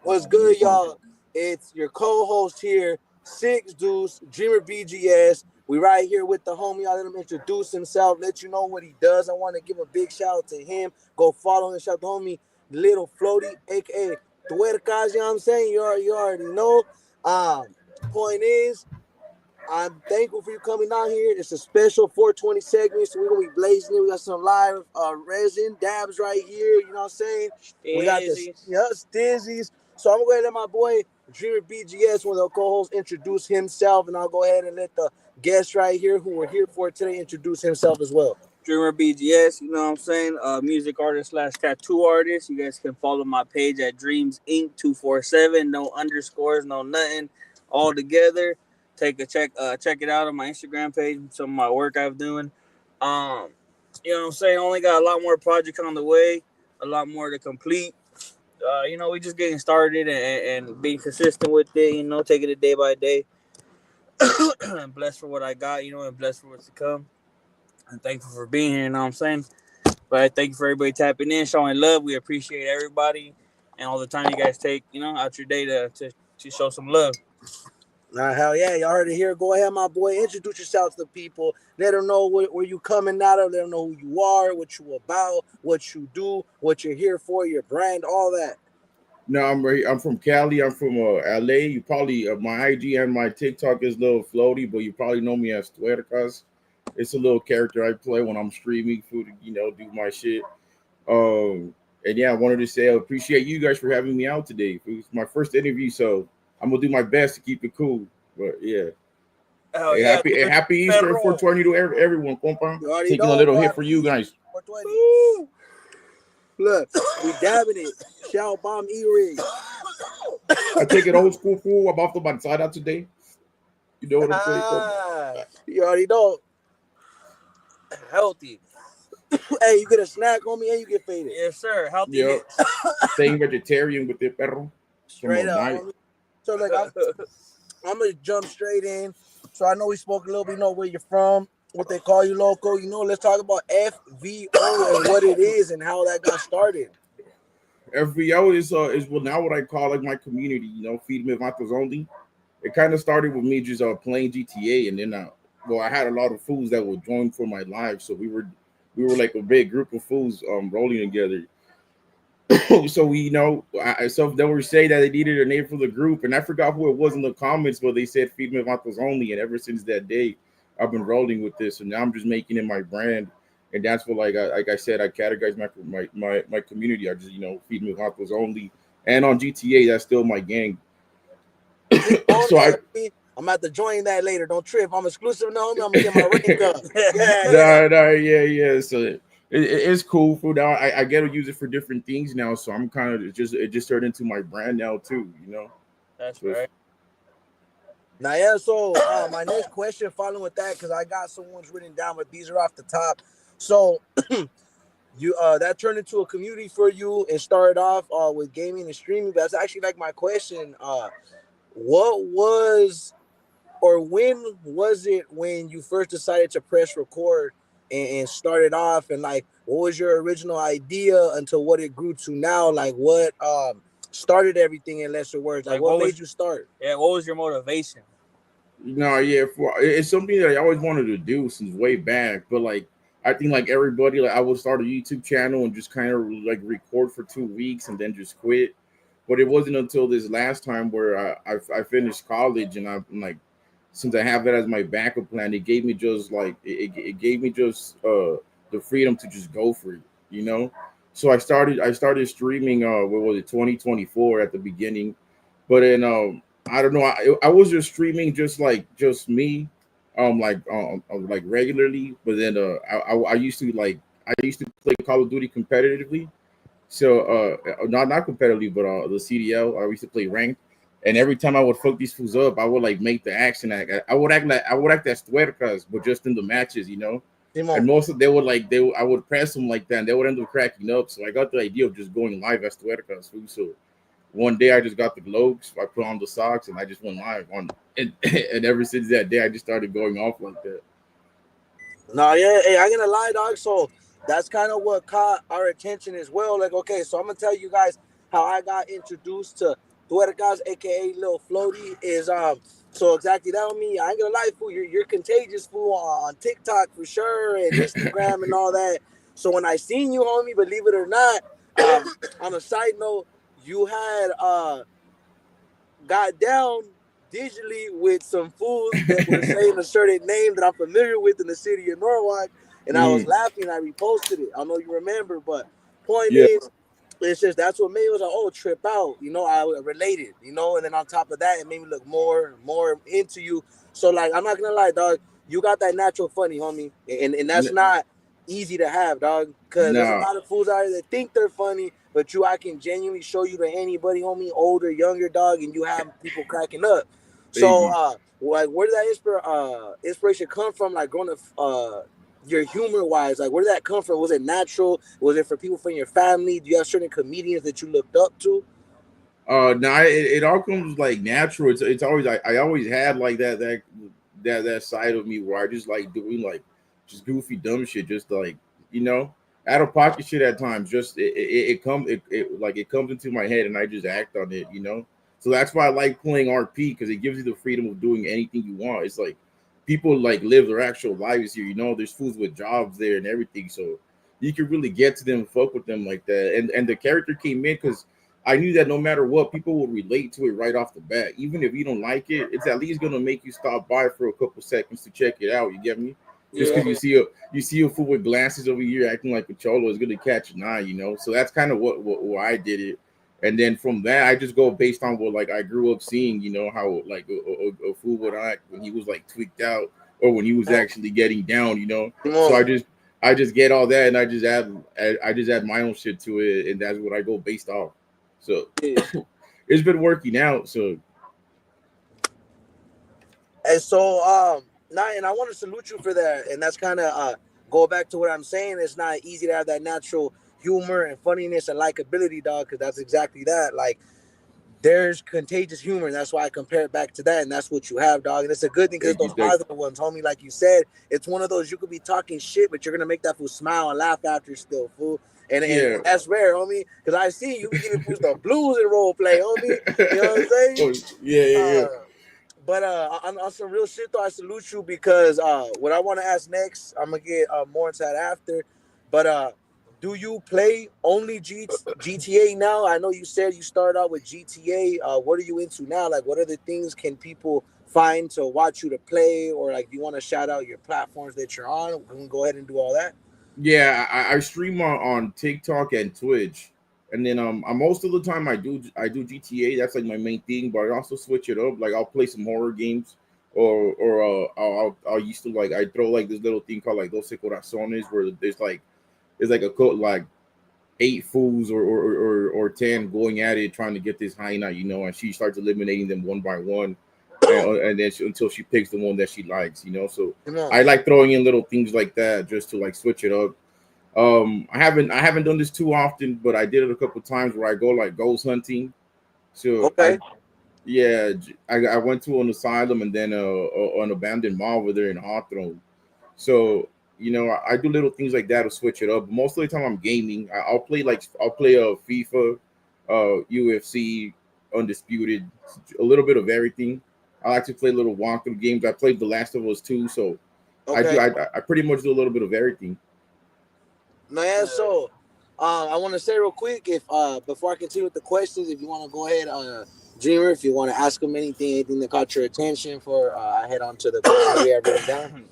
What's good, y'all? It's your co-host here, Six Deuce, Dreamer BGS. We right here with the homie. I'll let him introduce himself, let you know what he does. I want to give a big shout out to him. Go follow and shout out to homie Lilfloaty, aka Tuercas. You know what I'm saying? You already know. Point is, I'm thankful for you coming out here. It's a special 420 segment, so we're gonna be blazing it. We got some live resin dabs right here. You know what I'm saying? We got this, Stizzies. So I'm gonna go ahead and let my boy Dreamer BGS, one of the co-hosts, introduce himself, and I'll go ahead and let the guest right here, who we're here for today, introduce himself as well. Dreamer BGS, you know what I'm saying? Music artist slash tattoo artist. You guys can follow my page at Dreams Inc. 247. No underscores, no nothing. All together. Take a check it out on my Instagram page. Some of my work I've doing. You know what I'm saying? Only got a lot more projects on the way. A lot more to complete. We just getting started and being consistent with it. Taking it day by day. I'm blessed for what I got. And blessed for what's to come. And thankful for being here, you know what I'm saying? But thank you for everybody tapping in, showing love. We appreciate everybody and all the time you guys take, out your day to show some love. Hell yeah, y'all heard it here. Go ahead, my boy. Introduce yourself to the people. Let them know where you coming out of. Let them know who you are, what you about, what you do, what you're here for, your brand, all that. No, I'm from Cali. I'm from LA. You probably my IG and my TikTok is Lilfloaty, but you probably know me as Tuercas. It's a little character I play when I'm streaming food, do my shit. And yeah, I wanted to say I appreciate you guys for having me out today. It was my first interview, so I'm gonna do my best to keep it cool. But yeah. Oh, yeah. Happy Easter and 420 to everyone, compa. Taking a little hit for you guys. 420. Look, we dabbing it. Shell bomb E-rig. I take it old school fool. I'm off the banzada today. You know what I'm saying? You already know. Healthy. Hey, you get a snack, homie, and you get faded. Yes, sir. Healthy. Yep. Staying vegetarian with the perro. Straight up, homie. So, like, I'm going to jump straight in. So, I know we spoke a little bit, where you're from, what they call you, loco. Let's talk about FVO and what it is and how that got started. FVO is now what I call like my community, Feed Me Vatos Only. It kind of started with me just playing GTA, and then I had a lot of fools that would join for my live, so we were like a big group of fools rolling together. So so they were saying that they needed a name for the group, and I forgot who it was in the comments, but they said Feed Me Vatos Only, and ever since that day, I've been rolling with this, and now I'm just making it my brand, and that's what like I said, I categorize my community. I just Feed Me Vatos Only, and on GTA that's still my gang. So I'm about to join that later. Don't trip. I'm exclusive now. I'm gonna get my rank up. Yeah. So it's cool. For now, I get to use it for different things now. So I'm kind of it just turned into my brand now too. That's right. Now, yeah. So my next question, following with that, because I got some ones written down, but these are off the top. So you that turned into a community for you and started off with gaming and streaming. But that's actually like my question. What was or when was it when you first decided to press record and started off, and like what was your original idea until what it grew to now? Like what started everything, in lesser words? Like what made you start? Yeah, what was your motivation? It's something that I always wanted to do since way back, but like I think like everybody, like I would start a YouTube channel and just kind of like record for 2 weeks and then just quit. But it wasn't until this last time where I finished college, and I'm like, since I have that as my backup plan, it gave me just like it gave me just the freedom to just go for it. So I started streaming. What was it, 2024 at the beginning, but then I don't know. I was just streaming just me, like regularly. But then I used to play Call of Duty competitively. So not competitively, but the CDL. I used to play ranked, and every time I would fuck these fools up, I would like make the action act. I would act as Tuercas, but just in the matches, And most of I would press them like that, and they would end up cracking up. So I got the idea of just going live as Tuercas. So one day I just got the globes, I put on the socks, and I just went live on. And ever since that day, I just started going off like that. No, yeah, hey, I'm gonna lie, dog. So that's kind of what caught our attention as well. Like, okay, so I'm gonna tell you guys how I got introduced to Tuercas, aka Lilfloaty, is so exactly that on me. I ain't gonna lie, fool. You're contagious, fool, on TikTok for sure and Instagram and all that. So when I seen you, homie, believe it or not, on a side note, you had got down digitally with some fools that were saying a certain name that I'm familiar with in the city of Norwalk, and I was Mm, laughing. I reposted it. I don't know if you remember, but point yeah, is, it's just that's what made me was like, oh, trip out. I related. And then on top of that, it made me look more into you. So like, I'm not gonna lie, dog. You got that natural funny, homie, and that's n- not easy to have, dog. Cause there's a nah, lot of fools out here that think they're funny, but I can genuinely show you to anybody, homie, older, younger, dog, and you have people cracking up. So, baby. like, where did that inspiration come from? Like, growing up, your humor wise, like, where did that come from? Was it natural? Was it for people from your family? Do you have certain comedians that you looked up to? Nah, it all comes like natural. It's always I always had like that side of me where I just like doing like just goofy dumb shit, just like you know out of pocket shit at times. Just it comes into my head and I just act on it, you know. So that's why I like playing RP because it gives you the freedom of doing anything you want. It's like people like live their actual lives here, you know. There's fools with jobs there and everything, so you can really get to them, fuck with them like that. And the character came in because I knew that no matter what, people will relate to it right off the bat. Even if you don't like it, it's at least gonna make you stop by for a couple seconds to check it out. You get me? Just Yeah, because you see a fool with glasses over here acting like a cholo is gonna catch an eye, you know. So that's kind of what why I did it. And then from that, I just go based on what like I grew up seeing, you know, how like a fool would act when he was like tweaked out or when he was actually getting down, you know. Come So on. I just get all that and I just add my own shit to it, and that's what I go based off. So Yeah. it's been working out. So And so, and I want to salute you for that. And that's kind of go back to what I'm saying. It's not easy to have that natural humor and funniness and likability, dog, because that's exactly that. Like, there's contagious humor, and that's why I compare it back to that, and that's what you have, dog. And it's a good thing because thank you, those thank positive ones, homie. Like you said, it's one of those you could be talking shit, but you're gonna make that fool smile and laugh after still, fool. And yeah. that's rare, homie. Because I see you be giving fools the blues and role play, homie. You know what I'm saying? Oh, yeah, yeah, Uh, but on some real shit though, I salute you because what I want to ask next, I'm gonna get more into that after. But do you play only GTA now? I know you said you started out with GTA. What are you into now? Like, what other things can people find to watch you to play, or like, do you want to shout out your platforms that you're on? We can go ahead and do all that. yeah. I stream on TikTok and Twitch, and then most of the time I do GTA. That's like my main thing, but I also switch it up. Like I'll play some horror games, or I'll used to like I throw like this little thing called like Doce Corazones, where there's like a code like eight fools or 10 going at it trying to get this hyena, you know, and she starts eliminating them one by one, and then until she picks the one that she likes, you know. So Come on. I like throwing in little things like that just to like switch it up. I haven't done this too often, but I did it a couple times where I go like ghost hunting. So Okay. I went to an asylum and then an abandoned mall over there in Hawthorne. So you know, I do little things like that to switch it up. But most of the time, I'm gaming. I'll play FIFA, UFC, Undisputed, a little bit of everything. I like to play little walkthrough games. I played The Last of Us too, so Okay. I pretty much do a little bit of everything. No, yeah, yeah. so I want to say real quick if before I continue with the questions, if you want to go ahead, Dreamer, if you want to ask him anything that caught your attention for I head on to the questions we have written down.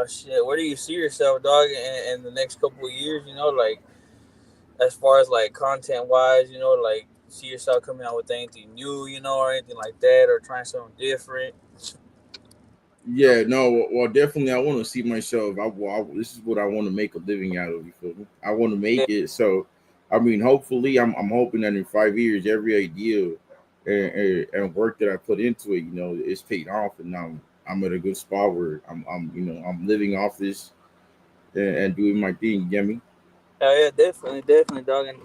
Shit. Where do you see yourself, dog, in the next couple of years? You know, like as far as like content wise, you know, like see yourself coming out with anything new, you know, or anything like that, or trying something different. You know. Yeah, no, well, definitely, I want to see myself. This is what I want to make a living out of. You feel me? I want to Yeah. make it. So, I mean, hopefully, I'm hoping that in 5 years, every idea and work that I put into it, you know, it's paid off, and I'm at a good spot where I'm living off this and doing my thing. You get me? Hell yeah, definitely, definitely, dog. And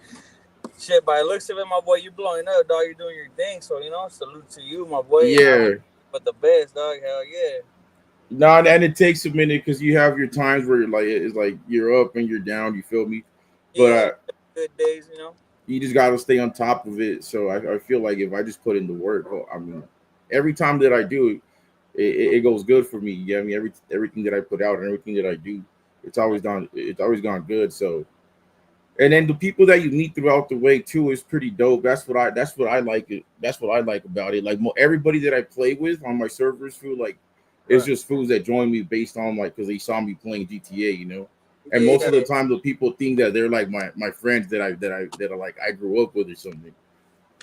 shit, by the looks of it, my boy, you blowing up, dog. You're doing your thing. So, you know, salute to you, my boy. And I wish Yeah. you but the best, dog. Hell yeah. No, and it takes a minute because you have your times where you're like it's like you're up and you're down. You feel me? But Yeah, good days, you know. you just got to stay on top of it. So I feel like if I just put in the work, well, I mean, every time that I do it goes good for me. Yeah, I mean, everything that I put out and everything that I do, it's always gone good. So, and then the people that you meet throughout the way too is pretty dope. That's what I like it. That's what I like about it. Like everybody that I play with on my servers, feel like it's Right. just fools that join me based on like because they saw me playing GTA, you know. And most Yeah. of the time, the people think that they're like my friends that are like I grew up with or something,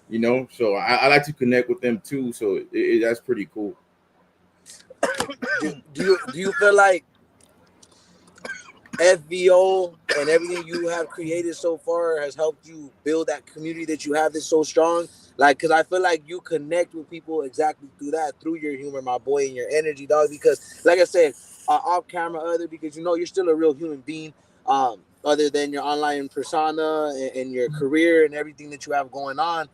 you know. So I like to connect with them too. So that's pretty cool. Do you feel like FVO and everything you have created so far has helped you build that community that you have that's so strong? Like, because I feel like you connect with people exactly through that, through your humor, my boy, and your energy, dog. Because, like I said, off camera, because you're still a real human being, other than your online persona and your career and everything that you have going on.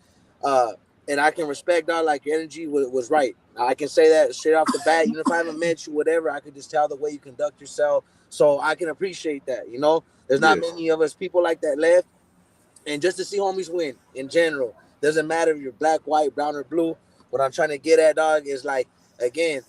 Uh, and I can respect, dog, like your energy was right. I can say that straight off the bat. Even if I haven't met you, whatever, I could just tell the way you conduct yourself, so I can appreciate that. There's not Yeah, many of us people like that left. And just to see homies win in general, doesn't matter if you're black, white, brown, or blue. What I'm trying to get at, dog, is like, again,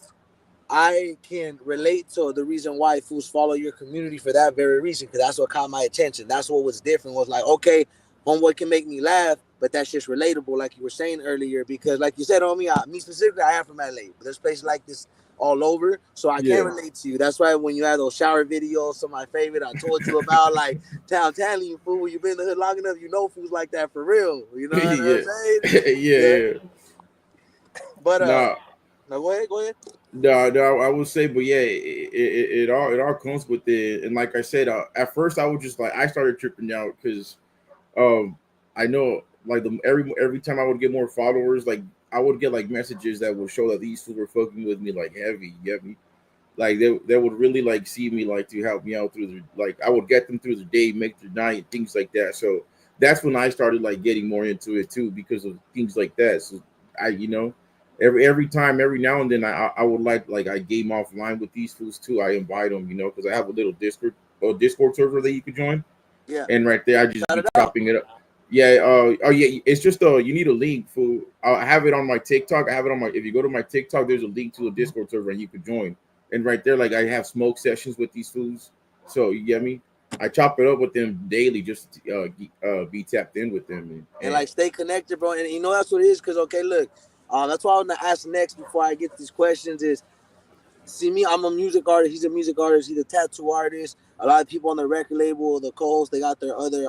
I can relate to the reason why fools follow your community for that very reason, because that's what caught my attention. That's what was different. Was like, okay, homeboy can make me laugh, but that's just relatable, like you were saying earlier. Because, like you said, homie, me specifically, I am from LA, but there's places like this all over, so I can yeah, relate to you. That's why when you have those shower videos, some of my favorite, I told you about, like, I'm telling you, fool, when you've been in the hood long enough, you know fools like that for real. You know what I'm yeah, saying? yeah, Yeah. yeah. But Nah, no, go ahead. no, I would say, but yeah, it all comes with it. And like I said, at first I was just like I started tripping out because um I know like every time I would get more followers, like I would get like messages that would show that these fools were fucking with me like heavy, you get me? Like they would really like see me like to help me out through the like I would get them through the day, make their night, things like that. So that's when I started like getting more into it too because of things like that. So every time, every now and then I would like I game offline with these fools too. I invite them, because I have a little Discord server that you could join, Yeah, and right there I just shout be it out. chopping it up. Yeah, oh yeah, it's just you need a link for. I have it on my TikTok. I have it on my. If you go to my TikTok, there's a link to a Discord server, and you could join. And right there, like I have smoke sessions with these fools. So you get me. I chop it up with them daily, just to, be tapped in with them, And and like stay connected, bro. And that's what it is. Cause okay, look, that's why I want to ask next before I get these questions is see me, I'm a music artist. He's a music artist. He's a tattoo artist. A lot of people on the record label, the co-hosts, they got their other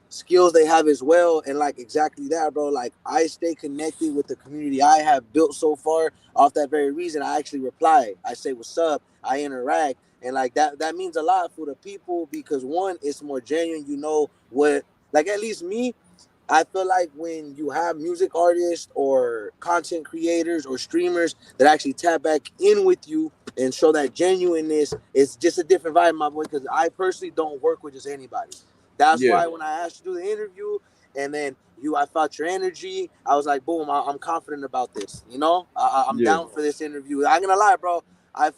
skills they have as well. And like exactly that, bro. Like I stay connected with the community I have built so far. Off that very reason, I actually reply. I say what's up. I interact. And like that means a lot for the people because one, it's more genuine. You know what? Like at least me, I feel like when you have music artists or content creators or streamers that actually tap back in with you and show that genuineness, it's just a different vibe, my boy. Because I personally don't work with just anybody. That's yeah, why when I asked you to do the interview, and then I felt your energy. I was like, boom, I'm confident about this. I'm yeah. down for this interview. I'm gonna lie, bro. I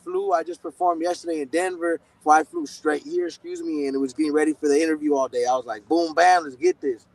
just performed yesterday in Denver. Before I flew straight here, excuse me, and it was getting ready for the interview all day. I was like, boom, bam, let's get this.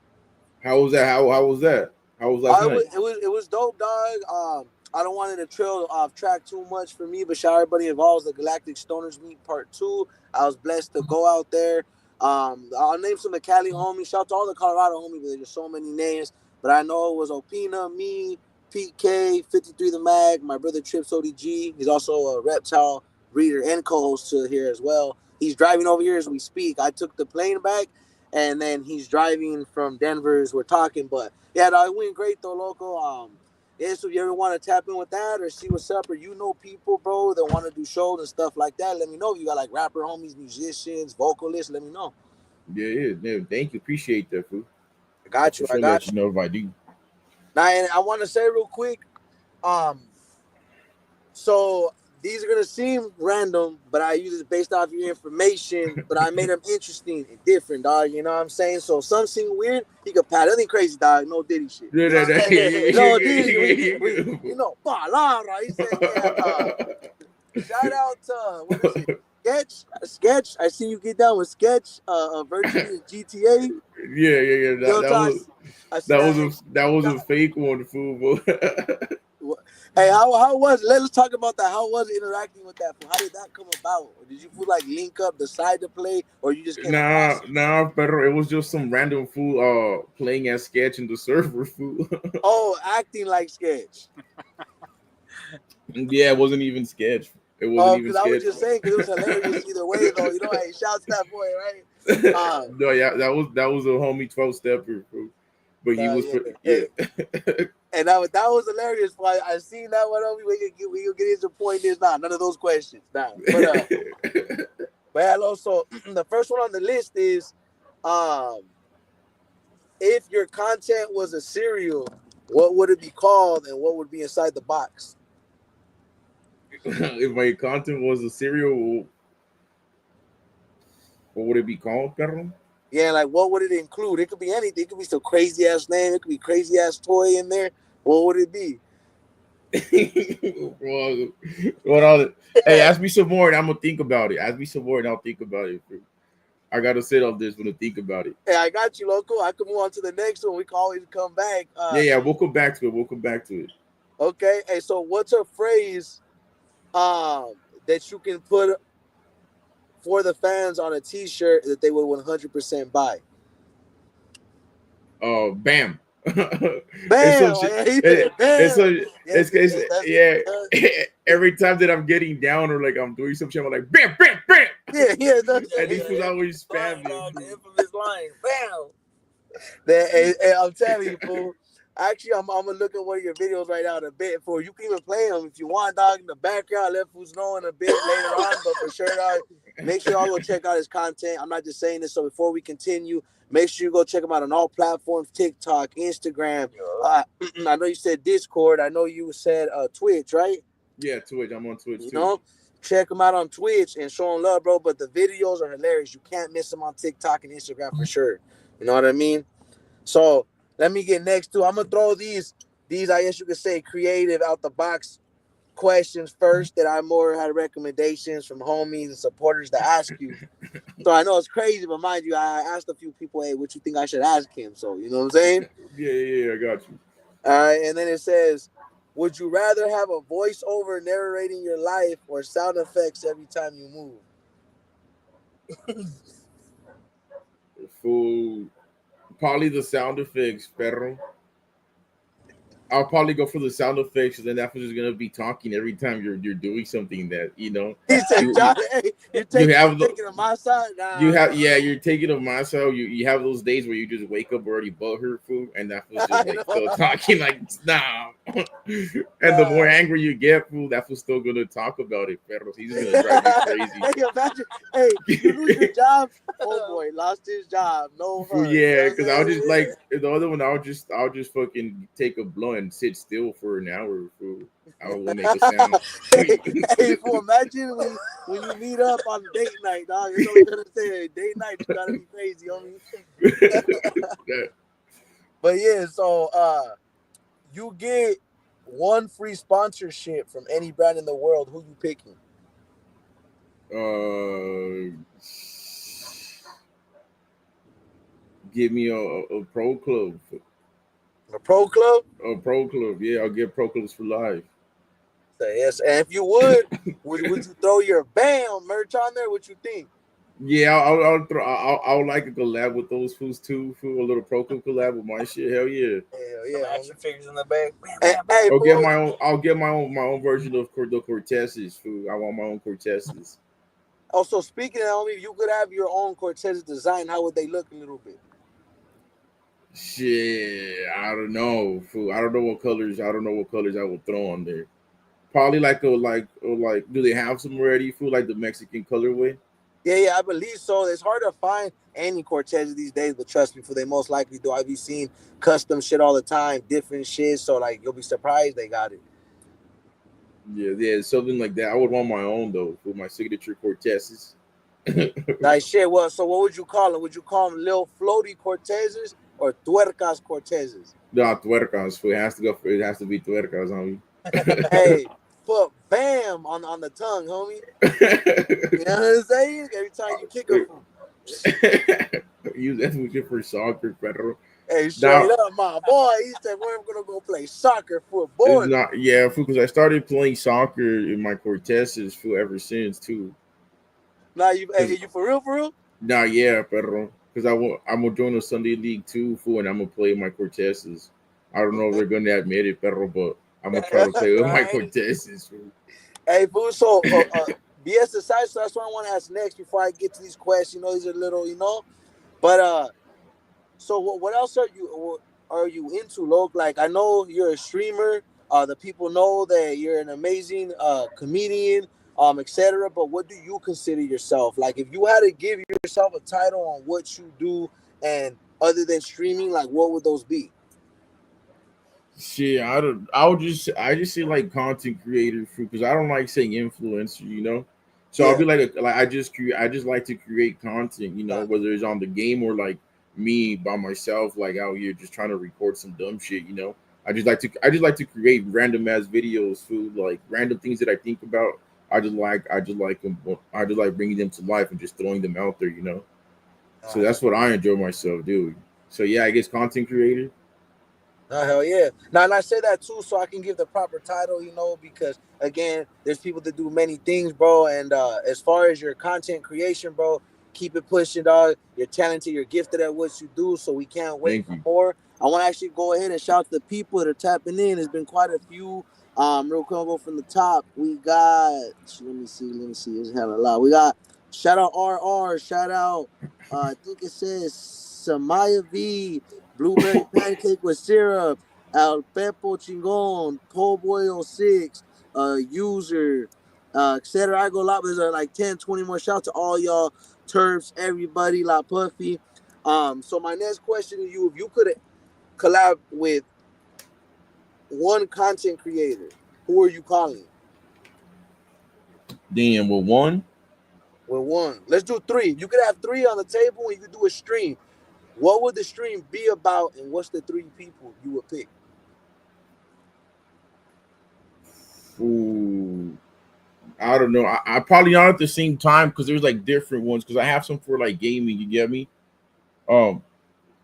How was that? How was that? How was last Oh, night? it was dope, dog. I don't want it to trail off track too much for me, but shout out everybody involved. The Galactic Stoners Meet Part 2. I was blessed to go out there. I'll name some of the Cali homies. Shout out to all the Colorado homies, but there's just so many names. But I know it was Opina, me, Pete K, 53 the Mag, my brother Trips ODG. He's also a reptile reader and co-host to here as well. He's driving over here as we speak. I took the plane back, and then he's driving from Denver as we're talking, but yeah, no, it went great though, local. Yeah, so if you ever want to tap in with that or see what's up, or people, bro, that want to do shows and stuff like that, let me know. If you got like rapper homies, musicians, vocalists, let me know. Yeah, yeah, yeah. Thank you, appreciate that, fool. I I'll got for you. I sure let got you you. know if I do. Now, and I want to say real quick, um, so these are gonna seem random, but I use it based off your information. But I made them interesting and different, dog. You know what I'm saying? So if some seem weird, you can pat anything crazy, dog. No Diddy shit. No, You know no, what no. I'm saying? No Diddy. We You palabra. He said, yeah. Shout out to what is it? Sketch. I see you get down with Sketch, Virtually in GTA. Yeah. Yo, I see that. That was a fake one, fool. Hey, how was it? Let's talk about that. How was it interacting with that fool? How did that come about? Or did you feel like link up, decide to play, or you just came across it? Pero it was just some random fool playing as Sketch in the server, fool. Oh, acting like Sketch. Yeah, it wasn't even Sketch. It wasn't Oh, even because I was Sketch. just saying, because it was hilarious either way, though. You know, hey, shouts to that boy, right? No, yeah, that was a homie 12-stepper, fool. But he was, Yeah. yeah. And that was hilarious. I seen that one. We can get into point is none of those questions. But also the first one on the list is, if your content was a cereal, what would it be called, and what would be inside the box? If my content was a cereal, what would it be called, perro? Yeah, like what would it include? It could be anything. It could be some crazy ass name. It could be crazy ass toy in there. What would it be? Hey, ask me some more and I'm gonna think about it. Ask me some more and I'll think about it. I gotta sit on this one to think about it. Hey, I got you, local. I can move on to the next one. We can always come back. Yeah, we'll come back to it. Okay. Hey, so what's a phrase that you can put for the fans on a T-shirt that they would 100% buy? Bam. It's Bam! so Bam! yeah. Every time that I'm getting down or like I'm doing some shit, I'm like bam. Yeah. And these fools always spam me. The infamous line, bam. Hey, I'm telling you, fool. Actually, I'm gonna look at one of your videos right now in a bit. For you can even play them if you want, dog. In the background, let fools know in a bit later on. But for sure, dog, make sure y'all go check out his content. I'm not just saying this. So before we continue, make sure you go check him out on all platforms: TikTok, Instagram. I know you said Discord. I know you said Twitch, right? Yeah, Twitch. I'm on Twitch too. You know, check him out on Twitch and show him love, bro. But the videos are hilarious. You can't miss them on TikTok and Instagram for sure. You know what I mean? So let me get next to. I'm gonna throw these I guess you could say creative out the box questions first that I more had recommendations from homies and supporters to ask you. So I know it's crazy, but mind you, I asked a few people, hey, what you think I should ask him? So you know what I'm saying? Yeah, I got you. All right, and then it says, would you rather have a voiceover narrating your life or sound effects every time you move? Fool. Probably the sound effects, perro. I'll probably go for the sound effects, and then that was just gonna be talking every time you're doing something that He said, "John, hey, you're taking of my side." Nah, you're taking of my side. You have those days where you just wake up already butthurt, food, and that was just like still talking like nah. And the more angry you get, fool, that was still gonna talk about it. Pero he's just gonna drive you crazy. Hey, imagine, you lose your job. Oh boy, lost his job. No fun. Yeah, because I'll just like the other one. I'll just fucking take a blunt and sit still for an hour. Fool. I won't make a sound. Hey, fool, imagine when you meet up on date night, dog. That's what I'm gonna say. Date night, you gotta be crazy, homie. But yeah, so you get one free sponsorship from any brand in the world. Who you picking? Give me a pro club. A pro club? A pro club, yeah. I'll get pro clubs for life. So yes, and if you would you throw your BAM merch on there? What you think? Yeah, I'll like a collab with those fools too. For a little pro club collab with my shit. Hell yeah. Hell yeah. Action figures in the back. Hey, I'll get my own version of the Cortezes. Fool. I want my own Cortezes. Also, speaking of homie, you could have your own Cortez design. How would they look a little bit? Shit, I don't know. Fool. I don't know what colors I will throw on there. Probably like do they have some already? Fool, like the Mexican colorway? Yeah, I believe so. It's hard to find any Cortez these days, but trust me, for they most likely do. I've been seeing custom shit all the time, different shit. So like you'll be surprised they got it. Yeah, something like that. I would want my own though, for my signature Cortezes. Nice shit. Well, so what would you call them? Would you call them Lilfloaty Cortezes or Tuercas Cortezes? No, Tuercas. It has to be Tuercas on me. Hey, put bam on the tongue, homie. You know what I'm saying? Every time you kick a fool. Use that shit for soccer, Pedro. Hey, straight Now up, my boy. He said, we're gonna go play soccer it's football. not, yeah, because I started playing soccer in my Cortezes for ever since too. Now you, Cause hey, you for real, for real? now, yeah, Pedro. Because I'm gonna join the Sunday League too, fool, and I'm gonna play my Cortezes. I don't know if they're gonna admit it, Pedro, but I'm gonna try to play with my Right. Cortezes, fool. Hey, boo. So, BS aside, so that's what I want to ask next before I get to these questions. You know, these are little, But so what else are you into, Loke? Like, I know you're a streamer. The people know that you're an amazing comedian, etc. But what do you consider yourself? Like, if you had to give yourself a title on what you do, and other than streaming, like, what would those be? Shit, I don't. I just say like content creator, fool, because I don't like saying influencer, you know. So I'll Yeah. be like I just like to create content, you know, whether it's on the game or like me by myself, like out here just trying to record some dumb shit, you know. I just like to create random ass videos, food, like random things that I think about. I just like them. I just like bringing them to life and just throwing them out there, you know. So that's what I enjoy myself doing. So yeah, I guess content creator. Oh, hell yeah. Now, and I say that too so I can give the proper title, because again, there's people that do many things, bro. And as far as your content creation, bro, keep it pushing, dog. You're talented, you're gifted at what you do, so we can't wait Thank for you. more. I want to actually go ahead and shout the people that are tapping in. There's been quite a few. Real quick, I'll go from the top. We got, let me see. There's hella a lot. We got, shout out RR, shout out, I think it says Samaya V, Blueberry Pancake with Syrup, Al Pepo Chingon, Po Boy 06, User, etc. I go a lot, but there's like 10, 20 more. Shout out to all y'all, Terps, everybody, La Puffy. So my next question to you, if you could collab with one content creator, who are you calling? Damn, well, one. With one. Let's do three. You could have three on the table and you could do a stream. What would the stream be about, and what's the three people you would pick? Ooh, I don't know. I probably not at the same time because there's like different ones. Because I have some for like gaming. You get me? Um,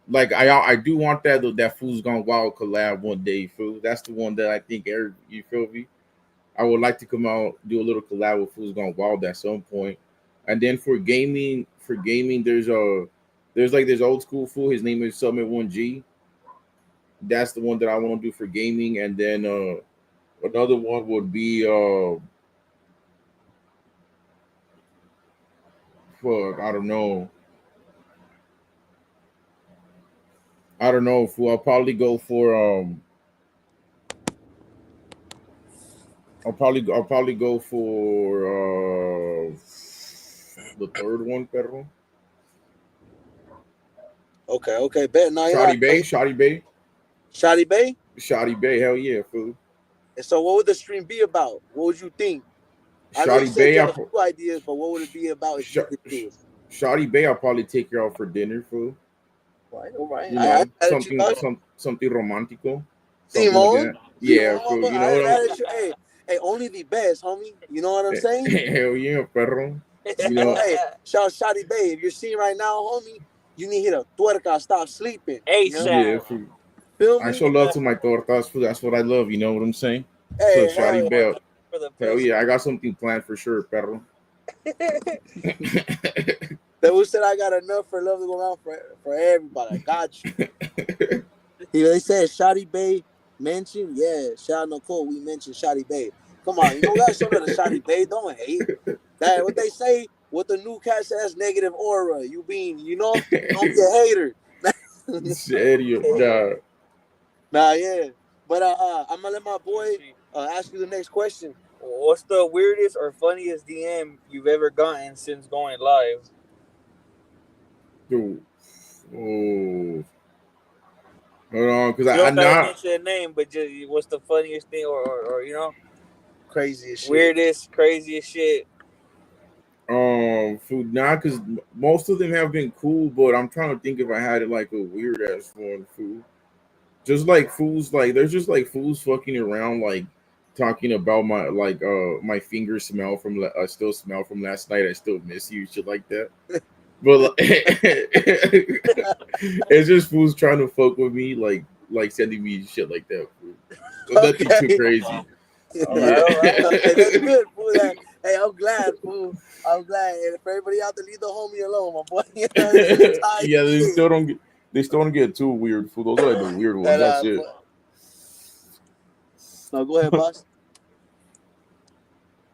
like I do want that Fool's Gone Wild collab one day. Fool. That's the one that I think every, you feel me? I would like to come out do a little collab with Fool's Gone Wild at some point. And then for gaming, there's like this old school fool. His name is Summit One G. That's the one that I want to do for gaming. And then another one would be fuck, I don't know. I don't know. Fool. I'll probably go for the third one, Pedro. Okay, bet. No, Shoddy Bay, Shotty Bay. Shoddy Bay. Hell yeah, fool. And so, what would the stream be about? What would you think? I know you Shoddy said Bay. you had a few ideas, but what would it be about if Sh- you could do it? Shoddy Bay. I'll probably take her out for dinner, fool. Right, all right. You I know, added you, dog. something romantico, something like Simon, that. Yeah, fool. You know I what I'm. added you. Hey, only the best, homie. You know what I'm saying? Hell yeah, perro. You You know, know, hey, shout out Shotty Bay. If you're seeing right now, homie, you need to hit a tuerca, stop sleeping. You know? yeah, ASAP. fool. Feel I me? show love to my tortas, fool. That's what I love. You know what I'm saying? So, Hey, Shoddy hell Bay. For the Hell pussy. yeah, I got something planned for sure, perro. yeah. That who said I got enough for love to go around for everybody. I got you. They said Shotty Bay mentioned. Yeah, shout out Nicole. We mentioned Shotty Bay. Come on, we gotta show that to Shotty Bay. Don't hate. That what they say. What the new cat says, negative aura. You being, don't be a hater. Serio, nah. Nah, yeah. But I'm gonna let my boy ask you the next question. What's the weirdest or funniest DM you've ever gotten since going live? Dude. Oh, hold on, because You I don't gotta not mention a name, but just what's the funniest thing or Crazy as shit. weirdest, craziest shit? food now because most of them have been cool, but I'm trying to think if I had like a weird ass one food. Just like fools, like there's just like fools fucking around, like talking about my finger smell from still smell from last night. I still miss you, shit like that. But it's just fools trying to fuck with me, like sending me shit like that. Fool. So nothing too crazy. All Yeah. right. Okay, that's good, fool. Hey, I'm glad, fool. I'm glad. And for everybody out there, leave the homie alone, my boy. You know, it's tight Yeah, shit. they still don't get too weird. Fool. Those are like the weird ones. And, That's it. no, go ahead, boss.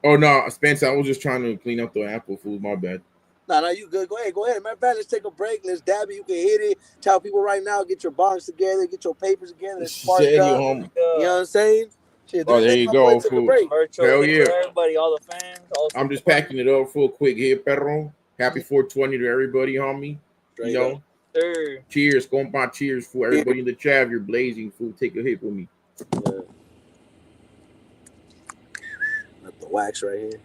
Oh no, Spencer, I was just trying to clean up the apple. Fool. My bad. No, you good. Go ahead. Matter of fact, let's take a break. Let's dab it. You can hit it. Tell people right now, get your bonds together, get your papers together. Let's spark Serio, up. home. You know what I'm saying? Shit, Oh, there let you my boy go, take a fool. break. Virtual Hell hit yeah. for everybody, all the fans. All I'm just supporters. packing it up for a quick hit, perro. Happy 420 to everybody, homie. Straight You know, up. Sir. cheers, compa, cheers for everybody in the chat. If you're blazing, fool. Take a hit with me. Yeah. Got the wax right here.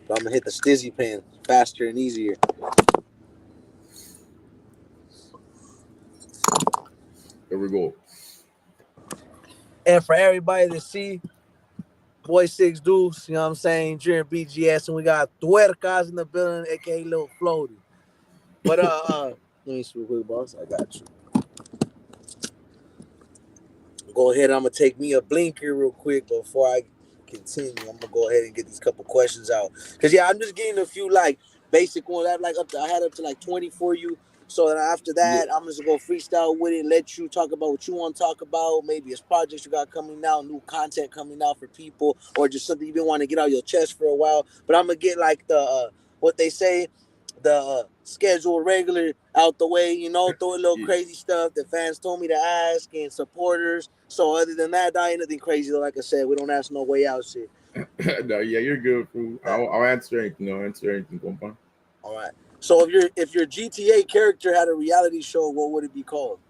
But I'm gonna hit the stizzy pen faster and easier. There we go. And for everybody to see, boy Six Deuce, you know what I'm saying, during BGS, and we got Tuercas in the building, aka Lilfloaty. But let me see real quick, boss. I got you. Go ahead. I'm gonna take me a blinker real quick before I continue. I'm gonna go ahead and get these couple questions out. Cause yeah, I'm just getting a few like basic ones. I have like I had up to like 20 for you. So then after that, I'm just gonna go freestyle with it, let you talk about what you want to talk about. Maybe it's projects you got coming out, new content coming out for people, or just something you've been wanting to get out your chest for a while. But I'm gonna get like the what they say, the scheduled regular out the way, you know, throw a little crazy stuff that fans told me to ask and supporters. So other than that, not anything crazy. Like I said, we don't ask no way out shit. No, yeah, you're good, fool. I'll answer anything. I'll answer anything, compa. All right. So if your GTA character had a reality show, what would it be called?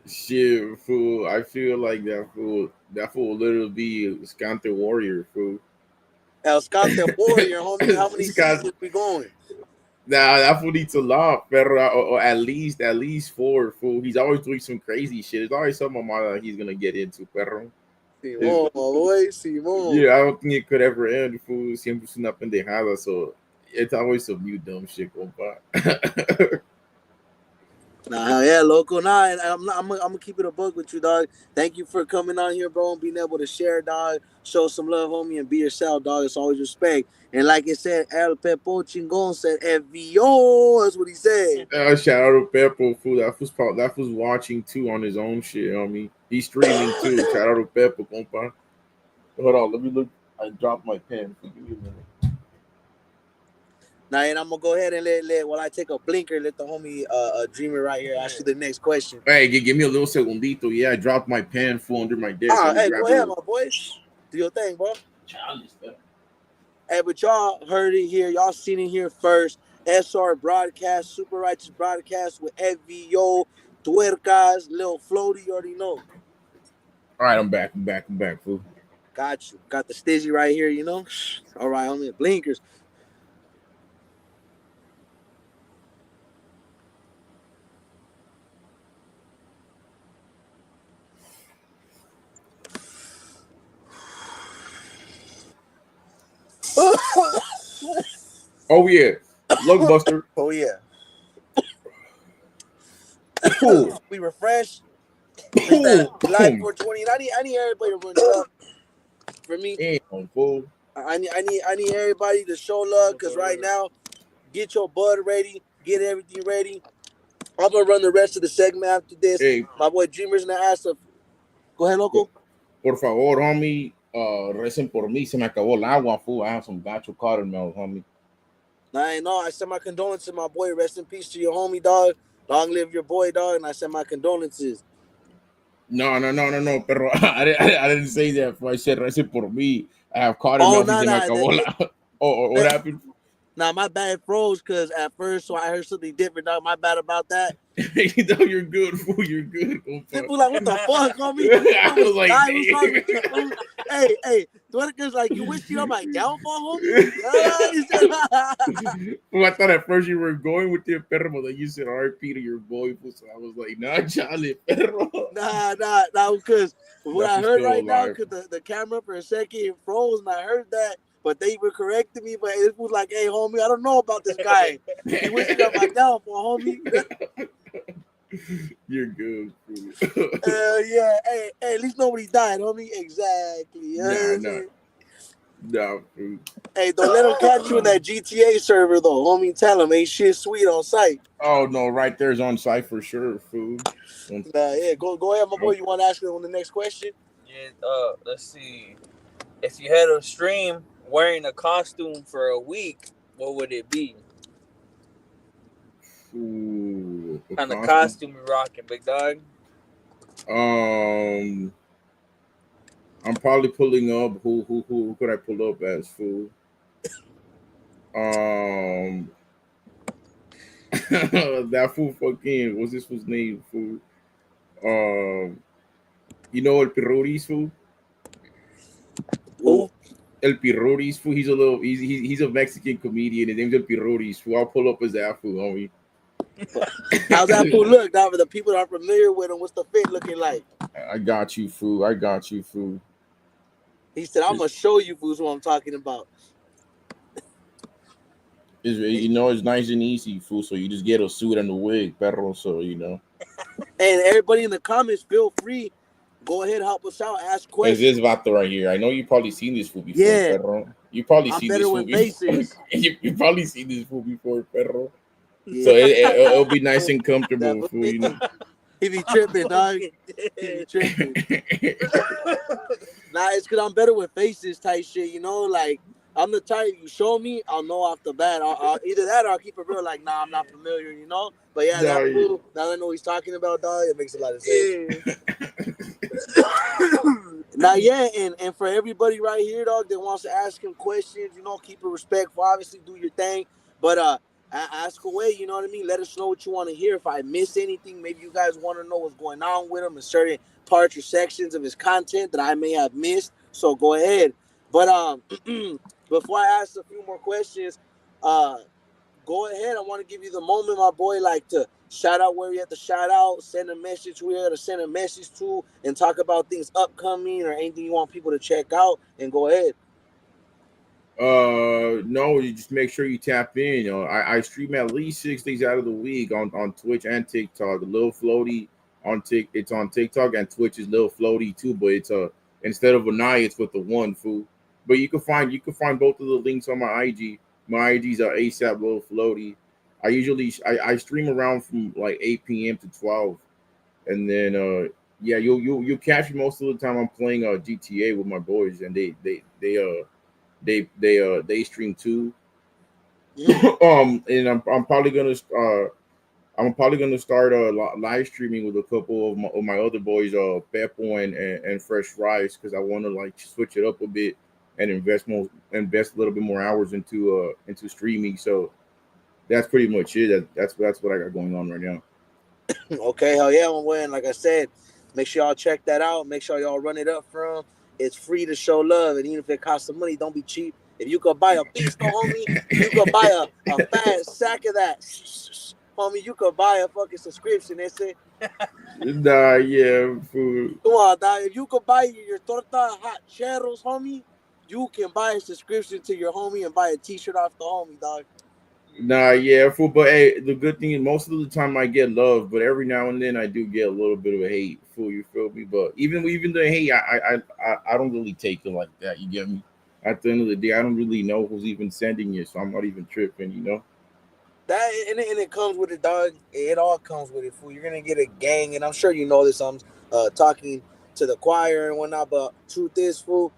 Shit, fool. I feel like that fool will literally be a Scante warrior, fool. El Scante Warrior, homie. How many Scante. seasons we going? Nah, that fool needs a lot, pero or at least 4, fool. He's always doing some crazy shit. There's always something that he's gonna get into, perro. Simón, boy, Simón. Yeah, I don't think it could ever end, fool. Siempre es una pendejada, so it's always some new dumb shit, compa. Nah, hell yeah, loco. Nah, and I'm gonna keep it a bug with you, dog. Thank you for coming on here, bro, and being able to share, dog. Show some love, homie, and be yourself, dog. It's always respect. And like it said, El Pepo Chingon said, FVO. That's what he said. Shout out to Peppo, fool. That was watching too on his own shit. I mean, he's streaming too. Shout out to Peppo, compa. Hold on, let me look. I dropped my pen. Give me a minute. Now, and I'm gonna go ahead and let while I take a blinker, let the homie Dreamer right here ask you the next question. Hey, give me a little segundito. Yeah, I dropped my pen full under my desk. Hey, go ahead, my boy. Do your thing, bro. Hey, but y'all heard it here. Y'all seen it here first. SR BroadCast, Super Righteous BroadCast with FVO, Tuercas, Lilfloaty. You already know. All right, I'm back, fool. Got you. Got the stizzy right here, you know. All right, homie. Blinkers. Oh yeah, Lugbuster. Oh yeah. Cool. We refresh. Live 420. I need everybody to run it up for me. Damn, fool. I need everybody to show love because right now, get your bud ready, get everything ready. I'm gonna run the rest of the segment after this. Hey, my boy Dreamer's gonna ask us. Go ahead, loco. Por favor, homie, recen por mí. Se me acabó el agua, fool. I have some gacho caramel, homie. I know. I send my condolences to my boy. Rest in peace to your homie, dog. Long live your boy, dog. And I send my condolences. No, pero I didn't say that. I said recen por mí. I have caramel. Se me acabó la. Oh, what happened? Nah, my bad froze because at first so I heard something different, dog. My bad about that. You know, you're good, fool. You're good. People like, what the fuck, homie? I was like, what's wrong with you, fool? Hey, Tuercas, like, you wish you on my downfall, homie? Well, I thought at first you were going with your perro, but then you said RP to your boy, so I was like, nah, chale, perro. Nah, because what That I fool's heard still right now, alive. because the camera for a second it froze, and I heard that, but they were correcting me. But it was like, hey, homie, I don't know about this guy. He wishes on my downfall, homie. You're good, fool. Yeah. Hey, at least nobody died, homie. Exactly. You know what Nah, I'm nah, saying? nah, fool. Hey, don't let them catch you in that GTA server, though, homie. Tell them ain't shit sweet on site. Oh no, right there's on site for sure, fool. Nah, yeah. Go ahead, my boy. You want to ask him the next question? Yeah. Let's see. If you had a stream wearing a costume for a week, what would it be? Ooh, a Kind of costume. costume you rocking, big dog? Um, I'm probably pulling up. Who could I pull up as, fool? Um, that fool fucking what's this fool's name, fool? Um, you know El Pirroris, fool? Who? El Pirroris, fool. He's a Mexican comedian. His name's El Pirroris, fool. I'll pull up as that fool, homie. How's that fool look? Now, for the people that are familiar with him, what's the fit looking like? I got you, fool. I got you, fool. He said, I'm going to show you fools what I'm talking about. It's nice and easy, fool. So you just get a suit and a wig, perro. So And everybody in the comments, feel free. Go ahead, help us out, ask It's this questions. vato right here. I know you probably seen this fool before, Yeah, perro. You probably I'm seen better this fool with before. faces. you probably seen this fool before, perro. So Yeah, it'll be nice and comfortable, fool. definitely. He be tripping, dog. He be tripping. Nah, it's because I'm better with faces type shit, you know? Like, I'm the type, you show me, I'll know off the bat. I'll either that or I'll keep it real, like, nah, I'm not familiar, you know? But yeah, No, that fool, now that I know what he's talking about, dog, it makes a lot of sense. Now, yeah, and for everybody right here, dog, that wants to ask him questions, you know, keep it respectful. Obviously, do your thing, but ask away. You know what I mean? Let us know what you want to hear. If I miss anything, maybe you guys want to know what's going on with him in certain parts or sections of his content that I may have missed. So go ahead. But before I ask a few more questions, uh, go ahead. I want to give you the moment, my boy, like to shout out where you have to shout out, send a message where you have to send a message to, and talk about things upcoming or anything you want people to check out. And go ahead. no, you just make sure you tap in. I stream at least 6 days out of the week on Twitch and TikTok. The Lilfloaty it's on TikTok, and Twitch is Lilfloaty too, but it's instead of an I, it's with the one, fool. But you can find both of the links on my IG. My IG's are ASAP Lilfloaty. I stream around from like 8 p.m. to 12, and then yeah, you'll catch me most of the time. I'm playing GTA with my boys, and they stream too. And I'm probably gonna start live streaming with a couple of my other boys, Peppo and Fresh Rice, because I want to like switch it up a bit and invest a little bit more hours into streaming. So that's pretty much it. That's what I got going on right now. Okay, hell yeah, I'm winning. Like I said, make sure y'all check that out. Make sure y'all run it up for him. It's free to show love, and even if it costs some money, don't be cheap. If you could buy a beast, homie, you could buy a fat sack of that, homie. You could buy a fucking subscription. That's it. Nah, yeah, food. Come on, dog. If you could buy your torta hot churros, homie, you can buy a subscription to your homie and buy a T-shirt off the homie, dog. Nah, yeah, fool. But hey, the good thing is most of the time I get love, but every now and then I do get a little bit of a hate. Fool, you feel me? But even the hate, I don't really take it like that. You get me? At the end of the day, I don't really know who's even sending it, so I'm not even tripping. That and it comes with it, dog. It all comes with it, fool. You're gonna get a gang, and I'm sure you know this. I'm talking to the choir and whatnot, but truth is, fool,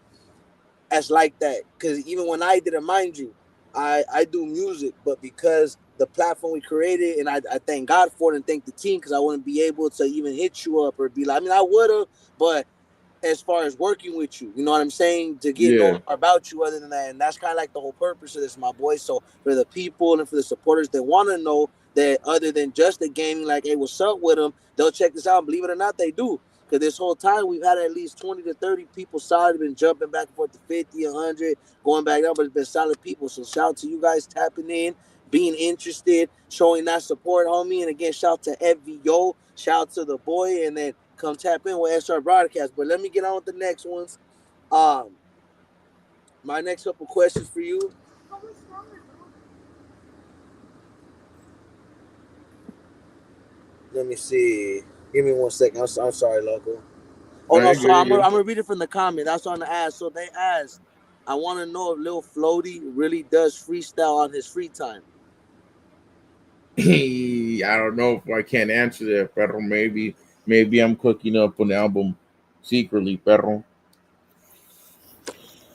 as like that. Because even when I didn't, mind you, I do music, but because the platform we created, and I thank God for it and thank the team, because I wouldn't be able to even hit you up or be like, I mean, I would have, but as far as working with you, you know what I'm saying, to get know Yeah. more about you other than that. And that's kind of like the whole purpose of this, my boy. So for the people and for the supporters that want to know that other than just the gaming, like, hey, what's up with them, they'll check this out. And believe it or not, they do. Because this whole time we've had at least 20 to 30 people solid, been jumping back and forth to 50, 100, going back up, but it's been solid people. So shout out to you guys tapping in, being interested, showing that support, homie. And again, shout out to FVO, shout out to the boy, and then come tap in with SR Broadcast. But let me get on with the next ones. Um, my next couple questions for you. Let me see. Give me 1 second. I'm sorry, local. Oh No, no, you're so good. I'm You're gonna good. read it from the comment. That's on the ask. So they asked, I want to know if Lilfloaty really does freestyle on his free time. I don't know if I can't answer that, perro. Maybe I'm cooking up an album secretly, perro.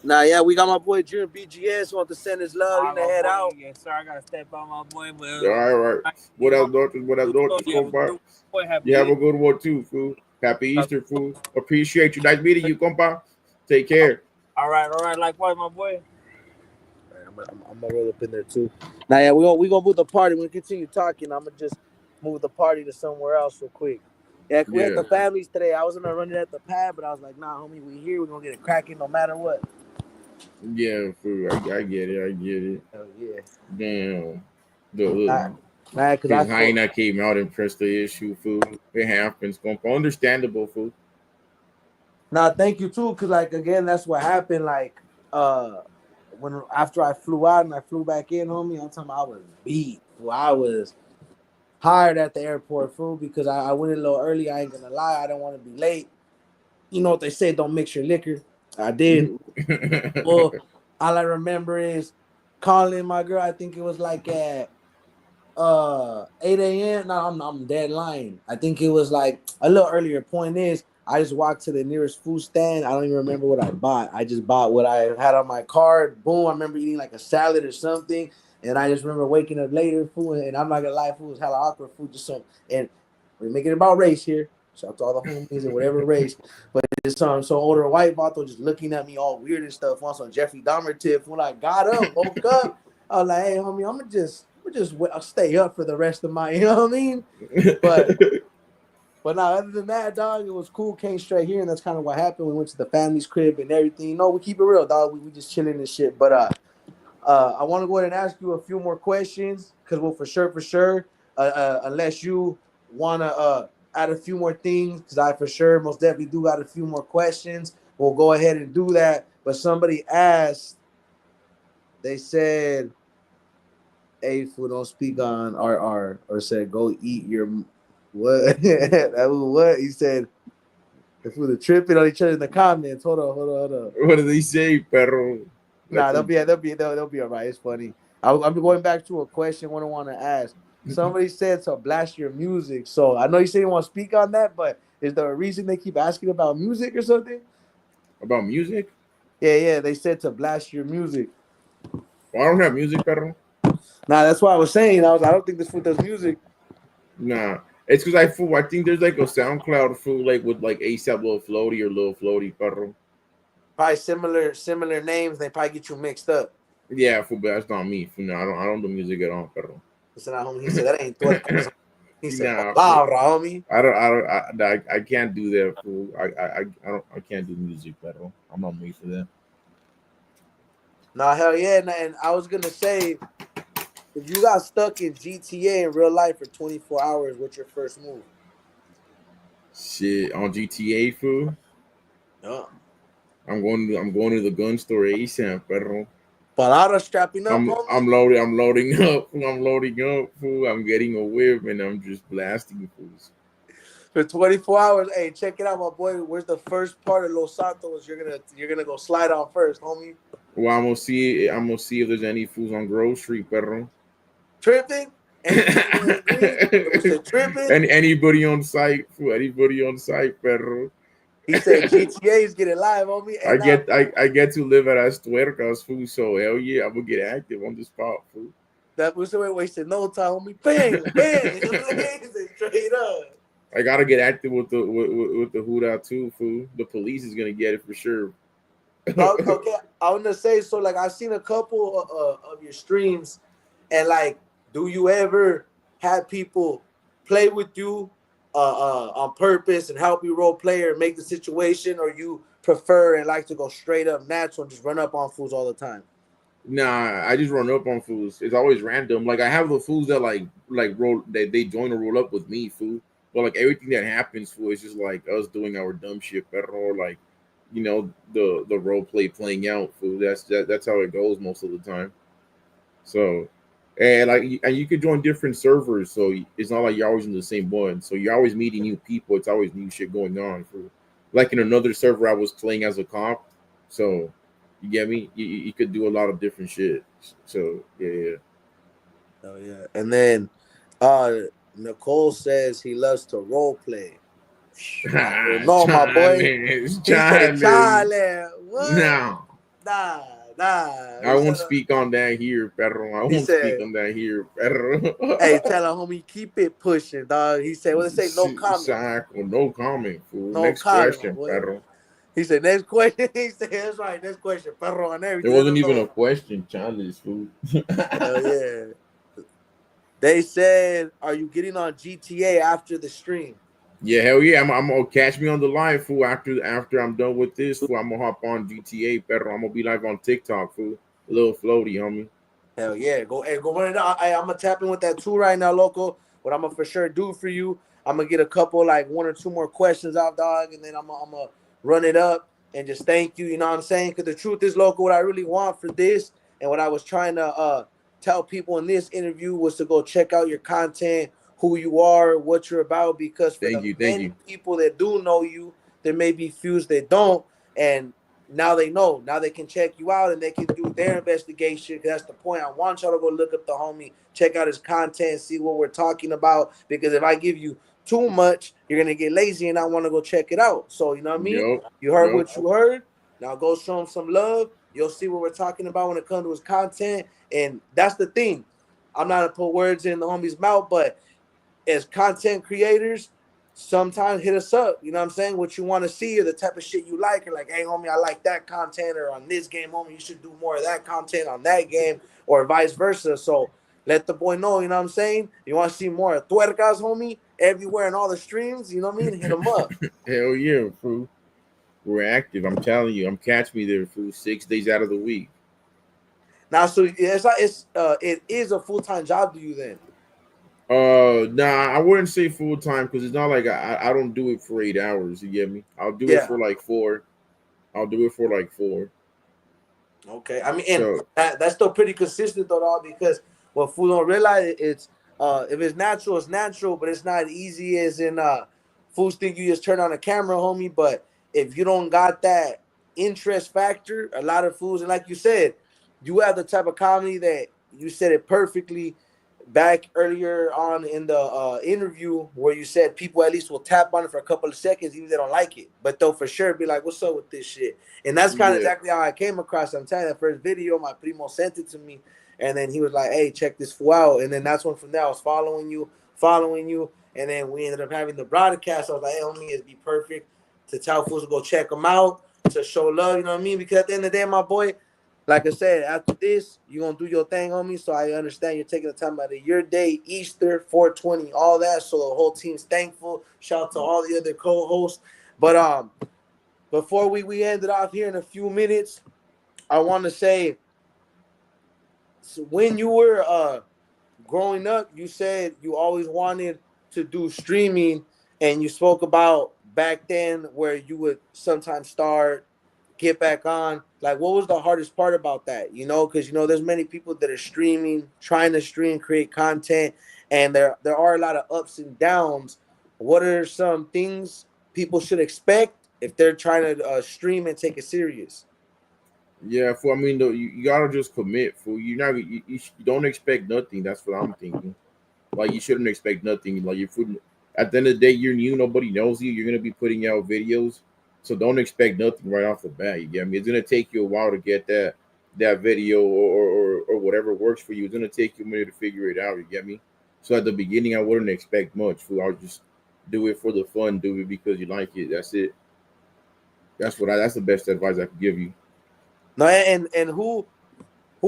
Nah, yeah, we got my boy Junior BGS want to send his love. He All to right, head my boy. out. Yes, sir. I gotta step out, my boy. All Well, right, all right. you know, What else, you have a compa? good boy. You Happy have a good one too, fool. Happy Easter, fool. Appreciate you. Nice meeting you, compa. Take care. All right. Likewise, my boy. I'm gonna roll up in there too. Now, yeah, we gonna move the party. When we continue talking, I'm gonna just move the party to somewhere else real quick. Yeah, 'cause we had Yeah, the families today. I was gonna run it at the pad, but I was like, nah, homie, we here. We gonna get it cracking no matter what. yeah, fool. I get it. I get it. Hell yeah. Damn. Nah, The nah, cause I his feel. hyena came out and pressed the issue, fool. It happens, compa. Understandable, fool. Nah, thank you too, cause like again, that's what happened. Like, when after I flew out and I flew back in, homie, I'm talking about I was beat. Well, I was hired at the airport, fool, because I went a little early. I ain't gonna lie, I don't want to be late. You know what they say, don't mix your liquor. I did. Well, all I remember is calling my girl. I think it was like at 8 a.m. No, I'm dead lying. I think it was like a little earlier. Point is, I just walked to the nearest food stand. I don't even remember what I bought. I just bought what I had on my card. Boom. I remember eating like a salad or something. And I just remember waking up later, food, and I'm not gonna lie, food was hella awkward, food just so. And we're making it about race here. Shout out to all the homies and whatever race. But it's so older white vato just looking at me all weird and stuff on some Jeffrey Dahmer tip. When I got up, woke up, I was like, hey homie, I'll stay up for the rest of my, you know what I mean? But now, other than that, dog, it was cool. Came straight here, and that's kind of what happened. We went to the family's crib and everything. You know, we keep it real, dog. We just chilling and shit. But I want to go ahead and ask you a few more questions, because we'll for sure, unless you want to add a few more things, because I for sure most definitely do got a few more questions. We'll go ahead and do that. But somebody asked, they said, hey, fool, don't speak on RR, or said, go eat your what? That was what? He said, the fool are tripping on each other in the comments. Hold on. What did they say, perro? Nah, That's a they'll be all right. It's funny. I'm going back to a question what I want to ask. Somebody said to blast your music. So I know you say you want to speak on that, but is there a reason they keep asking about music or something? about music. Yeah. They said to blast your music. Well, I don't have music, perro. Nah, that's what I was saying. I don't think this fool does music. Nah, it's because I think there's like a SoundCloud fool like with like ASAP Lil Floaty or Lil Floaty, perro. Probably similar names. They probably get you mixed up. Yeah, fool, but that's not me. Fool. No, I don't do music at all, perro. Listen, homie, he said that ain't Tuercas. He said Nah, fool. palabra, homie. I can't do that, fool. I can't do music, perro. I'm not made for that. Nah, hell yeah. And I was gonna say, if you got stuck in GTA in real life for 24 hours, what's your first move? Shit, on GTA, fool. Yeah. I'm going to the gun store ASAP, perro. Palabra strapping up, I'm homie. I'm loading I'm loading up. I'm loading up, fool. I'm getting a whip and I'm just blasting fools. For 24 hours. Hey, check it out, my boy. Where's the first part of Los Santos you're gonna go slide on first, homie? Well, I'm gonna see if there's any fools on Grove Street, perro. Tripping? Any people in green? Who said tripping? And anybody on site, fool. Anybody on site, perro. He said GTA is getting live, homie. Hey, I nah, get I get to live at as Tuercas, fool. So hell yeah, I'm gonna get active on the spot, fool. that was the way wasted no time, homie. Bang, bang. He said straight up. I gotta get active with the Huda too, fool. The police is gonna get it for sure. Okay, I want to say so. Like I've seen a couple of your streams, and like, do you ever have people play with you on purpose and help you role play or make the situation, or you prefer and like to go straight up natural and just run up on fools all the time? Nah, I just run up on fools. It's always random. Like I have the fools that like roll they join or roll up with me, fool. But like everything that happens, fool, is just like us doing our dumb shit better, or like, you know, the role playing out, fool. That's how it goes most of the time. So, and like, and you could join different servers, so it's not like you're always in the same one. So you're always meeting new people. It's always new shit going on. For like in another server, I was playing as a cop, so you get me. You could do a lot of different shit. So yeah, Oh yeah. And then uh Nicole says he loves to role play. I don't yeah. know, my boy. Challenge, He said, challenge. Charlie, what? No, Nah, nah. I won't speak on that here, Pedro. I He won't speak said, on that here, Pedro. hey, tell him, homie, keep it pushing, dog. He said, well, they say no comment. Exactly. No comment, fool. No Next comment, my question, boy. Pedro. He said, next question. He said, that's right, next question. Perro on There everything. Let wasn't him even a know. question, challenge, fool. Hell yeah. They said, are you getting on GTA after the stream? Yeah, hell yeah. I'm gonna catch me on the live, fool. After I'm done with this, fool, I'm gonna hop on GTA, Pedro. I'm gonna be live on TikTok, fool. Lilfloaty, homie. Hell yeah. Go, hey, go run it out. I'm going to tap in with that too right now, local. What I'm going to for sure do for you, I'm going to get a couple, like one or two more questions out, dog, and then I'm going to run it up and just thank you. You know what I'm saying? Because the truth is, local, what I really want for this and what I was trying to tell people in this interview was to go check out your content, who you are, what you're about, because for Thank the you, thank many you. people that do know you, there may be few that don't. And now they know. Now they can check you out and they can do their investigation. Because that's the point. I want y'all to go look up the homie, check out his content, see what we're talking about. Because if I give you too much, you're gonna get lazy and not want to go check it out. So you know what I mean? Yup, You heard yup. what you heard. Now go show him some love. You'll see what we're talking about when it comes to his content. And that's the thing. I'm not gonna put words in the homie's mouth, but as content creators, sometimes hit us up. You know what I'm saying? What you want to see or the type of shit you like. Or like, hey, homie, I like that content. Or on this game, homie, you should do more of that content on that game. Or vice versa. So let the boy know, you know what I'm saying? You want to see more of Tuercas, homie, everywhere in all the streams, you know what I mean? Hit them up. Hell yeah, fool. We're active. I'm telling you. I'm catch me there, fool. 6 days out of the week. Now, so it is a full-time job to you then. Nah, I wouldn't say full time because it's not like I don't do it for 8 hours. You get me? I'll do it Yeah. for like 4. I'll do it for like 4. Okay, I mean, and So that's still pretty consistent though, dog, because what fool don't realize it's if it's natural, it's natural, but it's not easy as in fools think you just turn on a camera, homie. But if you don't got that interest factor, a lot of fools, and like you said, you have the type of comedy that you said it perfectly back earlier on in the interview where you said people at least will tap on it for a couple of seconds even if they don't like it, but they'll for sure be like, what's up with this shit? And that's kind of yeah, exactly how I came across it. I'm telling you, that first video, my primo sent it to me, and then he was like, hey, check this fool out. And then that's when from there I was following you, and then we ended up having the broadcast. I was like, hey, homie, it'd be perfect to tell fools to go check them out, to show love, you know what I mean? Because at the end of the day, my boy, like I said, after this, you're gonna do your thing, homie. So I understand you're taking the time out of your day, Easter, 420, all that. So the whole team's thankful. Shout out to all the other co-hosts. But before we end it off here in a few minutes, I want to say, so when you were growing up, you said you always wanted to do streaming, and you spoke about back then where you would sometimes start, get back on. Like, what was the hardest part about that? You know, because there's many people that are streaming, trying to stream, create content, and there are a lot of ups and downs. What are some things people should expect if they're trying to stream and take it serious? yeah. For I mean, though, you gotta just commit. For you don't expect nothing. That's what I'm thinking. Like you shouldn't expect nothing. Like if at the end of the day, you're new. Nobody knows you. You're gonna be putting out videos, so don't expect nothing right off the bat. You get me? It's gonna take you a while to get that video or whatever works for you. It's gonna take you a minute to figure it out. You get me? So at the beginning, I wouldn't expect much. Fool. I'll just do it for the fun. Do it because you like it. That's it. That's the best advice I could give you. No, and who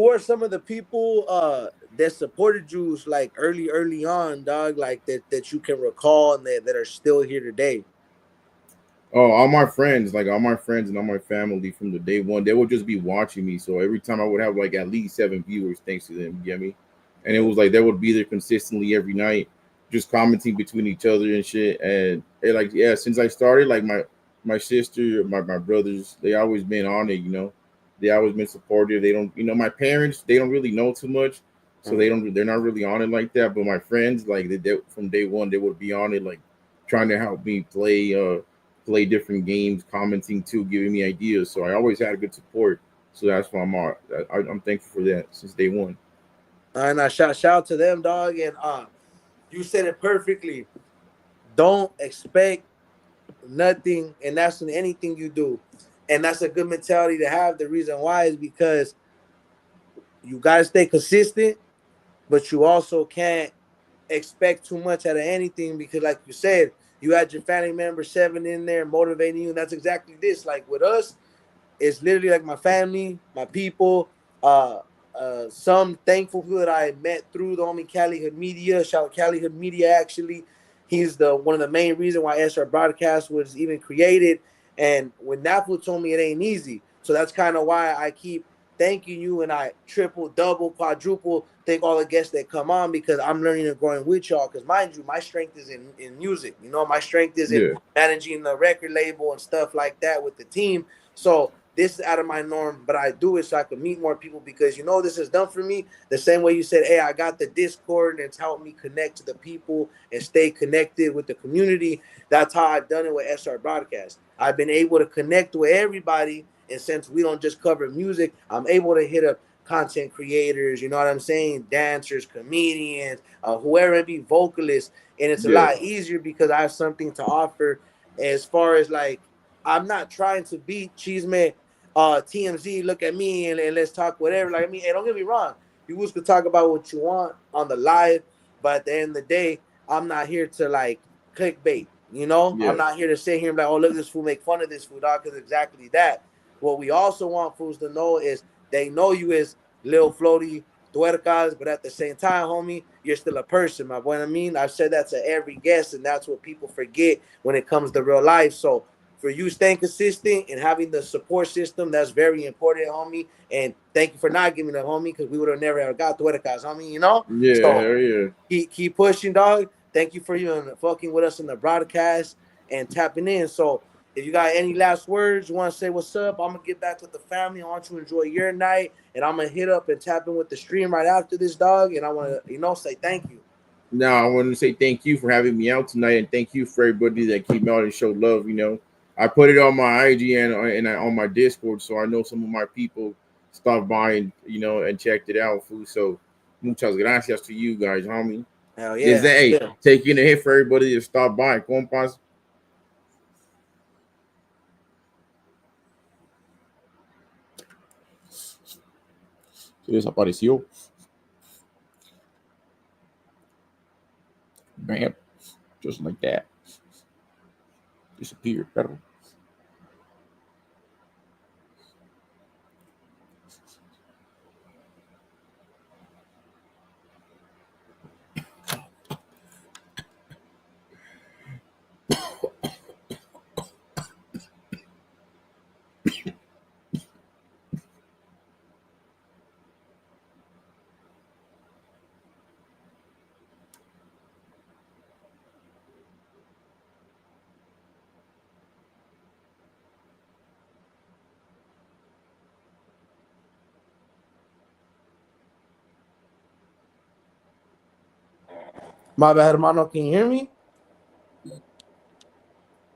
are some of the people that supported you like early on, dog, like that you can recall and that are still here today? Oh, all my friends, like all my friends and all my family from the day one, they would just be watching me. So every time I would have like at least 7 viewers, thanks to them. You get me? And it was like they would be there consistently every night, just commenting between each other and shit. And like, yeah, since I started, like my sister, my brothers, they always been on it. They always been supportive. They don't, my parents, they don't really know too much, so they're not really on it like that. But my friends, like they from day one, they would be on it, like trying to help me play different games, commenting too, giving me ideas. So I always had a good support. So that's why I'm thankful for that since day one. And I shout out to them, dog. And you said it perfectly. Don't expect nothing, and that's in anything you do. And that's a good mentality to have. The reason why is because you gotta stay consistent, but you also can't expect too much out of anything because, like you said, you had your family member 7 in there motivating you, and that's exactly this. Like with us, it's literally like my family, my people, some thankful people that I met through the homie Cali Hood Media. Shout out Cali Hood Media. Actually, he's the one of the main reason why SR Broadcast was even created. And when Nafu told me it ain't easy, so that's kind of why I keep thanking you, and I triple, double, quadruple thank all the guests that come on because I'm learning and growing with y'all. Because mind you, my strength is in music. My strength is in Yeah, managing the record label and stuff like that with the team. So this is out of my norm, but I do it so I can meet more people because this is done for me the same way you said, hey, I got the Discord and it's helped me connect to the people and stay connected with the community. That's how I've done it with SR Broadcast. I've been able to connect with everybody, and since we don't just cover music, I'm able to hit up content creators, you know what I'm saying? Dancers, comedians, whoever it be, vocalists, and it's a yeah, lot easier because I have something to offer as far as like I'm not trying to beat Cheeseman TMZ, look at me and let's talk whatever. Like, I mean, hey, don't get me wrong. You guys could talk about what you want on the live, but at the end of the day, I'm not here to like clickbait. I'm yeah, not here to sit here and be like, oh, look at this fool, make fun of this fool, dog, because exactly that. What we also want fools to know is they know you as Lilfloaty, Tuercas, but at the same time, homie, you're still a person, my boy. I mean, I've said that to every guest, and that's what people forget when it comes to real life. So for you staying consistent and having the support system, that's very important, homie. And thank you for not giving up, homie, because we would have never ever got Tuercas, homie. yeah, So hell yeah. keep pushing, dog. Thank you for you fucking with us in the broadcast and tapping in. So if you got any last words, you want to say what's up, I'm gonna get back with the family. I want you to enjoy your night, and I'm gonna hit up and tap in with the stream right after this, dog. And I want to, say thank you. Now I want to say thank you for having me out tonight, and thank you for everybody that came out and showed love. I put it on my IG and on my Discord, so I know some of my people stopped by and checked it out. Fool. So muchas gracias to you guys, homie. Hell Is yeah. that hey, Yeah. taking a hit for everybody that stopped by, compas. Se desapareció. Bam, just like that, disappeared, perro. My bad, hermano. Can you hear me?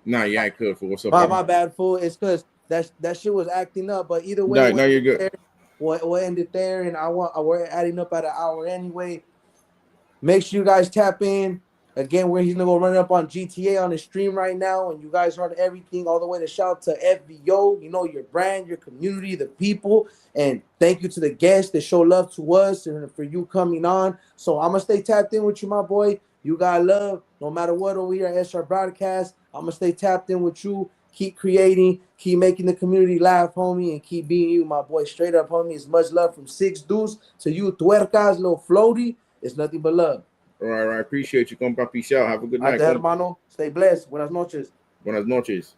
Nah, yeah, I could. For what's up, My Papa? my bad, fool. It's because that shit was acting up. But either way, No, no, you're good. we'll end it there. And we're adding up at an hour anyway. Make sure you guys tap in. Again, he's gonna go run it up on GTA on the stream right now, and you guys heard everything all the way to shout out to FBO, your brand, your community, the people, and thank you to the guests that show love to us and for you coming on. So I'm gonna stay tapped in with you, my boy. You got love, no matter what over here at SR Broadcast. I'm gonna stay tapped in with you. Keep creating, keep making the community laugh, homie, and keep being you, my boy. Straight up, homie. It's much love from Six Deuce to you, Tuercas, Lilfloaty. It's nothing but love. All right, I appreciate you, compa. Peace out. Have a good night, Hasta compa. hermano. Stay blessed. Buenas noches. Buenas noches.